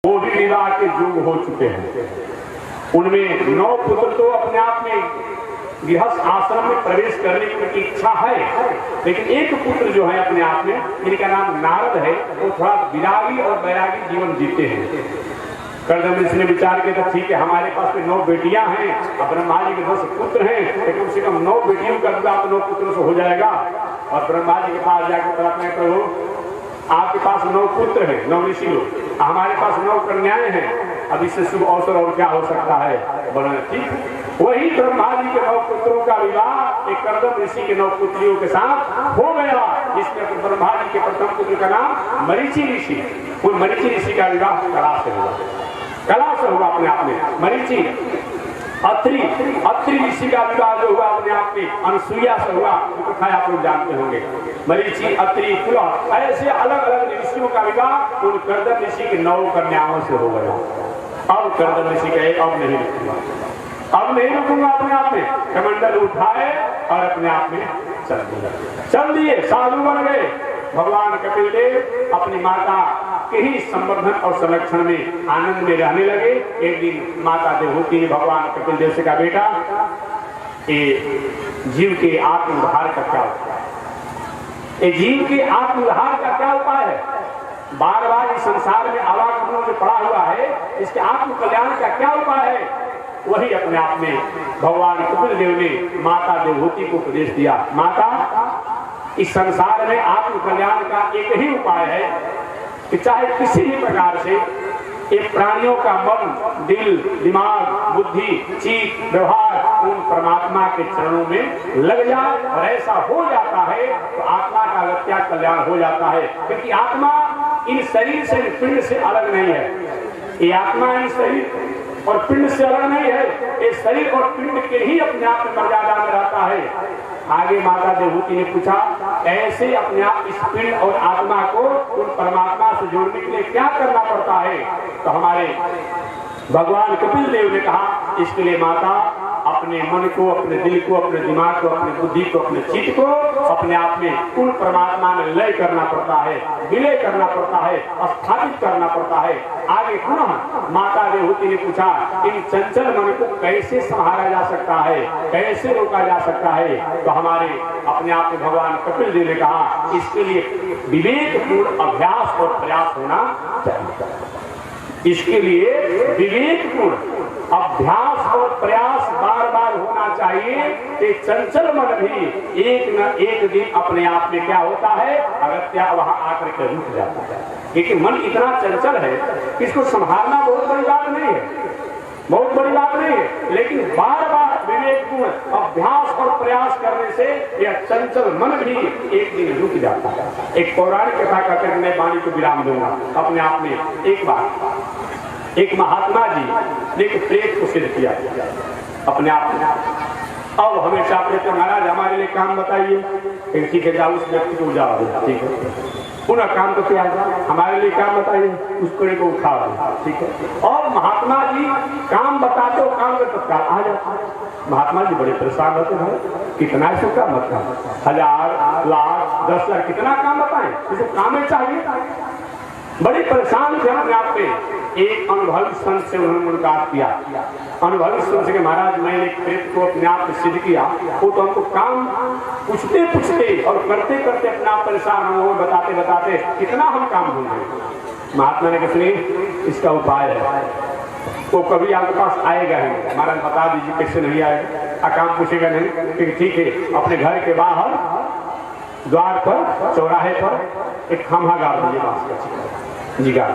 वो भी विवाह के युग हो चुके हैं। उनमें 9 पुत्र तो अपने आप में गृहस्थ आश्रम में प्रवेश करने की इच्छा है, लेकिन एक पुत्र जो है अपने आप में, जिनका नाम नारद है, वो थोड़ा विरागी और बैरागी जीवन जीते हैं। कर्दम ऋषि ने विचार किया, ठीक है, हमारे पास में 9 बेटियां हैं, अब ब्रह्मा जी के 10 पुत्र हैं, तो कम से कम 9 बेटियों का विवाह 9 पुत्रों से हो जाएगा। और ब्रह्मा जी के पास जाकर प्रार्थना करो, आपके पास 9 पुत्र हैं, 9 ऋषि लोग, हमारे पास 9 कन्याएं हैं, अब इससे शुभ अवसर और क्या हो सकता है, बना ठीक। वही ब्रह्मा जी के 9 पुत्रों का विवाह एक कर्दम ऋषि के 9 पुत्रियों के साथ हो गया, जिसमें ब्रह्मा जी के प्रथम पुत्र का नाम मरीचि ऋषि। वो मरीचि ऋषि का विवाह कला से हुआ, कला से हुआ अपने आप में। मरीचि अत्रि ऋषि का विवाह जो हुआ अपने आप में अनुसुईया से हुआ, कथा आप लोग जानते होंगे। मरीचि, अत्रि, पुलह, ऐसे अलग अलग ऋषियों का विवाह उन कर्दम ऋषि के 9 कन्याओं से हो गया। अब कर्दम ऋषि कहे अब नहीं रुकूंगा, अब नहीं रुकूंगा, अपने आप में कमंडल उठाए और अपने आप में चल दिए, साधु बन गए। भगवान कपिल देव अपनी माता के ही संवर्धन और संरक्षण में आनंद में रहने लगे। एक दिन माता देवहूति ने भगवान कपिल देव से कहा, बेटा ये जीव के आत्मोद्धार का क्या उपाय है? ये जीव के आत्मोद्धार का क्या उपाय है? बार बार इस संसार में आवागमनों में पड़ा हुआ है, इसके आत्म कल्याण का क्या उपाय है? वही अपने आप में भगवान कपिल देव ने माता देवहूति को उपदेश दिया। माता, इस संसार में आत्म कल्याण का एक ही उपाय है कि चाहे किसी भी प्रकार से एक प्राणियों का मन, दिल, दिमाग, बुद्धि, चित्त, व्यवहार उन परमात्मा के चरणों में लग जाए, और ऐसा हो जाता है तो आत्मा का अगत्या कल्याण हो जाता है। क्योंकि आत्मा इन शरीर से, पिंड से अलग नहीं है। ये आत्मा इन शरीर और पिंड से अलग नहीं है, ये शरीर और पिंड के ही अपने आप में मर्यादा में रहता है। आगे माता देवहूति ने पूछा, ऐसे अपने आप इस पिंड और आत्मा को उन परमात्मा से जोड़ने के लिए क्या करना पड़ता है? तो हमारे भगवान कपिल देव ने कहा, इसके लिए माता अपने मन को, अपने दिल को, अपने दिमाग को, अपनी बुद्धि को, अपने चित्त को अपने आप में उन परमात्मा में लय करना पड़ता है, विलय करना पड़ता है, स्थापित करना पड़ता है। आगे पुनः माता देवहूति ने पूछा, इन चंचल मन को कैसे संभाला जा सकता है, कैसे रोका जा सकता है? तो हमारे अपने आप में भगवान कपिल देव ने कहा, इसके लिए विवेकपूर्ण अभ्यास और प्रयास होना चाहिए। इसके लिए विवेकपूर्ण अभ्यास और प्रयास बार बार होना चाहिए कि चंचल मन भी एक न एक दिन अपने आप में क्या होता है, अगत्या वहां आकर के रुक जाता है। क्योंकि मन इतना चंचल है कि इसको संभालना बहुत बड़ी बात नहीं है, बहुत बड़ी बात नहीं है, लेकिन बार बार विवेकपूर्ण अभ्यास और प्रयास करने से यह चंचल मन भी एक दिन रुक जाता है। एक पौराणिक कथा करके मैं वाणी को विराम दूंगा। अपने आप में एक बार एक महात्मा जी ने एक प्रेत को सिद्ध किया अपने आप में। अब हमेशा अपने महाराज हमारे लिए काम बताइए, ठीक है, जाओ उस व्यक्ति को जाओ, ठीक है, पुनः काम तो क्या है, हमारे लिए काम बताइए, उसको उठा दो, ठीक है। और महात्मा जी काम बताते हो, काम में तत्काल आ जाते। महात्मा जी बड़े परेशान होते हैं, कितना इसको काम बताए, 1000, लाख, 10 लाख, कितना काम बताएं, इसको काम ही चाहिए। बड़ी परेशान थे अपने आप में। एक अनुभवी संत से उन्होंने मुलाकात किया। अनुभवी संत से महाराज मैंने एक प्रेत को अपने आप में सिद्ध किया, वो तो हमको काम पूछते पूछते और करते करते अपना परेशान हम बताते बताते कितना हम काम भूल गए। महात्मा ने कहा, इसका उपाय है, वो कभी आपके पास आएगा ही, महाराज बता दीजिए कैसे नहीं आएगा। काम पूछेगा नहीं, ठीक है, अपने घर के बाहर द्वार पर, चौराहे पर एक खंभा गाड़ दीजिए, बांस का जी गाड़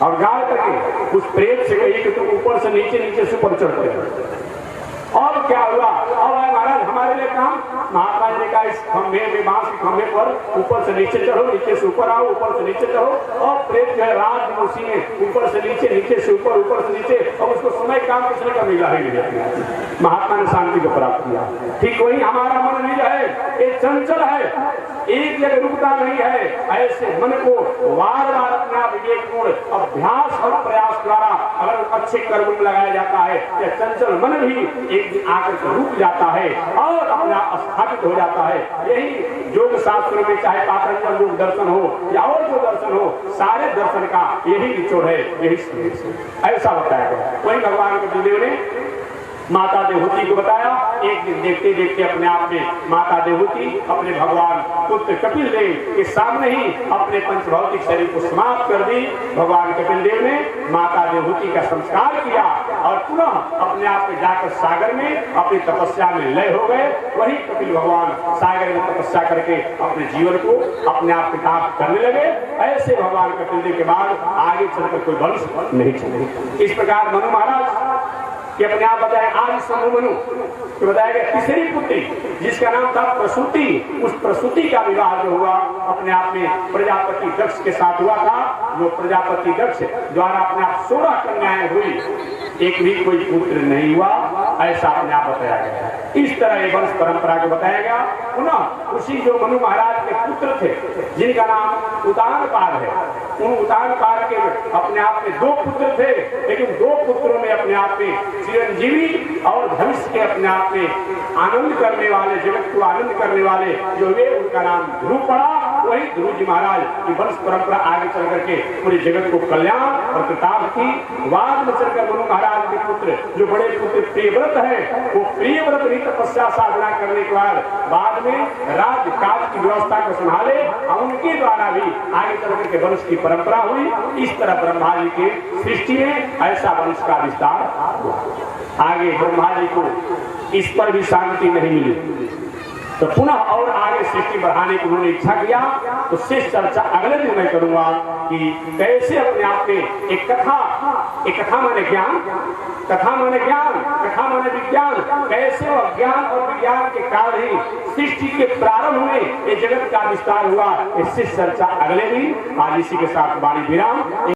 और गाड़ करके उस प्रेत से कहिए कि तुम ऊपर से नीचे, नीचे से ऊपर चढ़ते हो। और क्या हुआ, अब महाराज हमारे लिए काम। महात्मा जी ने कहा, इस खंभे में, बांस के खंभे पर ऊपर से नीचे चढ़ो, नीचे से ऊपर आओ, ऊपर से नीचे चढ़ो। और प्रेत जो है रात में उसी में ऊपर से नीचे, नीचे से ऊपर, ऊपर से नीचे, और उसको समय काम किसने का मिला ही नहीं। महात्मा ने शांति को प्राप्त किया। ठीक वही हमारा मन नहीं है, ये चंचल है, एक जगह रुकता नहीं है। ऐसे मन को बार बार अपना विवेकपूर्ण अभ्यास और प्रयास द्वारा अगर अच्छे कर्म में लगाया जाता है, यह चंचल मन भी एक दिन आकर के रुक जाता है और अपना स्थापित हो जाता है। यही योग शास्त्रों में चाहे पातंजल योग दर्शन हो या और जो दर्शन हो, सारे दर्शन का यही निचोड़ है, यही संदेश है, ऐसा बताया गया। वही भगवान कपिलदेव ने माता देवहूति को बताया। एक दिन देखते देखते अपने आप में माता देवहूति अपने भगवान पुत्र कपिलदेव के सामने ही अपने पंचभौतिक शरीर को समाप्त कर दी। भगवान कपिलदेव ने माता देवहूति का संस्कार किया और पुनः अपने आप में जाकर सागर में अपनी तपस्या में लय हो गए। वही कपिल भगवान सागर में तपस्या करके अपने जीवन को अपने आप पिताप करने लगे। ऐसे भगवान कपिलदेव के बाद आगे चलकर कोई वंश नहीं चले। इस प्रकार मनु महाराज कि अपने आप बताया आज समूह मनु तो बताया गया तीसरी पुत्री जिसका नाम था प्रसूति। उस प्रसूति का विवाह जो हुआ अपने आप में प्रजापति दक्ष के साथ हुआ था। जो प्रजापति दक्ष द्वारा अपने आप 16 कन्याएं हुई, एक भी कोई पुत्र नहीं हुआ, ऐसा अपने आप बताया गया। इस तरह ये वंश परंपरा को बताया गया। पुनः उसी जो मनु महाराज के पुत्र थे जिनका नाम उतानपाद है, उन उतानपाद के अपने आप में 2 पुत्र थे, लेकिन 2 पुत्रों में अपने आप में चिरंजीवी और भविष्य के अपने आप में आनंद करने वाले, जगत को आनंद करने वाले जो वे, उनका नाम ध्रुव पड़ा। वही ध्रुव जी महाराज की वंश परंपरा आगे चल करके पूरे जगत को कल्याण और प्रताप की। बाद में चलकर मनु महाराज के पुत्र जो बड़े पुत्र प्रियव्रत है, वो प्रियव्रत भी तपस्या साधना करने के बाद में राज्य काज की व्यवस्था को संभाले और उनके द्वारा भी आगे चल करके वंश की परंपरा हुई। इस तरह ब्रह्मा जी के सृष्टि में ऐसा वंश का विस्तार हुआ। आगे ब्रह्मा जी को इस पर भी शांति नहीं मिली तो पुनः और आगे सृष्टि बढ़ाने की उन्होंने इच्छा किया। तो शेष चर्चा अगले दिन मैं करूंगा कि कैसे अपने आप में एक कथा माने ज्ञान, कथा माने ज्ञान, कथा माने विज्ञान, कैसे वह ज्ञान और विज्ञान के कारण ही सृष्टि के प्रारंभ में ये जगत का विस्तार हुआ। इस शेष चर्चा अगले दिन। आज इसी के साथ वाणी विराम।